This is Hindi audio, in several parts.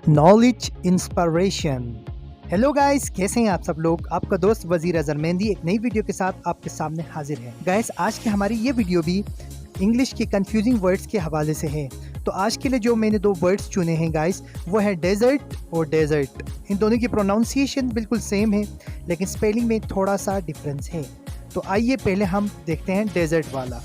Knowledge inspiration. हेलो गाइस, कैसे हैं आप सब लोग। आपका दोस्त वजीर अजहर मेहंदी एक नई वीडियो के साथ आपके सामने हाजिर है। गाइस, आज की हमारी ये वीडियो भी इंग्लिश के कंफ्यूजिंग वर्ड्स के हवाले से है। तो आज के लिए जो मैंने दो वर्ड्स चुने हैं गाइस, वो है डेजर्ट और डेजर्ट। इन दोनों की प्रोनाउंसिएशन बिल्कुल सेम है, लेकिन स्पेलिंग में थोड़ा सा डिफरेंस है। तो आइए पहले हम देखते हैं डेजर्ट वाला।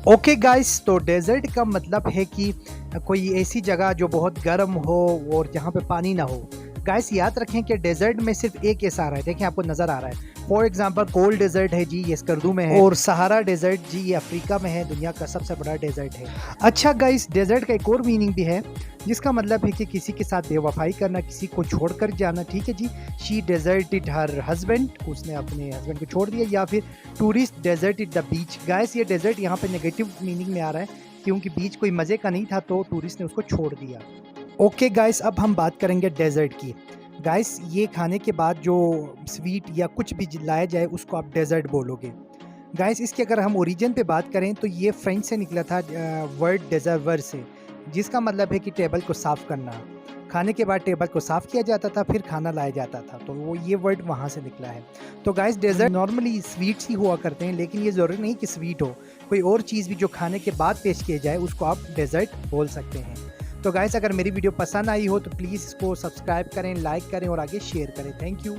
ओके गाइस, तो डेजर्ट का मतलब है कि कोई ऐसी जगह जो बहुत गर्म हो और जहाँ पे पानी ना हो। गाइस, याद रखें कि डेजर्ट में सिर्फ एक ऐसा आ रहा है, देखें आपको नज़र आ रहा है। फॉर एग्जांपल कोल्ड डेजर्ट है जी, ये स्कर्दू में है, और सहारा डेजर्ट जी, ये अफ्रीका में है, दुनिया का सबसे बड़ा डेजर्ट है। अच्छा गाइस, डेजर्ट का एक और मीनिंग भी है, जिसका मतलब है कि किसी के साथ बेवफाई करना, किसी को छोड़कर जाना। ठीक है जी, शी डेजर्टेड हर हस्बैंड, उसने अपने हस्बैंड को छोड़ दिया। या फिर tourist deserted the beach. Guys, ये डेजर्ट यहाँ पे नेगेटिव मीनिंग में आ रहा है, क्योंकि बीच कोई मज़े का नहीं था तो टूरिस्ट ने उसको छोड़ दिया। ओके गाइस, अब हम बात करेंगे डेजर्ट की। गाइस, ये खाने के बाद जो स्वीट या कुछ भी लाया जाए उसको आप डेजर्ट बोलोगे। गाइस, इसके अगर हम ओरिजिन पे बात करें तो ये फ्रेंच से निकला था, वर्ड डेजर्वर से, जिसका मतलब है कि टेबल को साफ़ करना। खाने के बाद टेबल को साफ़ किया जाता था, फिर खाना लाया जाता था, तो वो ये वर्ड वहाँ से निकला है। तो गाइस, डेजर्ट नॉर्मली स्वीट्स ही हुआ करते हैं, लेकिन ये ज़रूरी नहीं कि स्वीट हो। कोई और चीज़ भी जो खाने के बाद पेश किए जाए उसको आप डेजर्ट बोल सकते हैं। तो गाइस, अगर मेरी वीडियो पसंद आई हो तो प्लीज़ इसको सब्सक्राइब करें, लाइक करें और आगे शेयर करें। Thank you.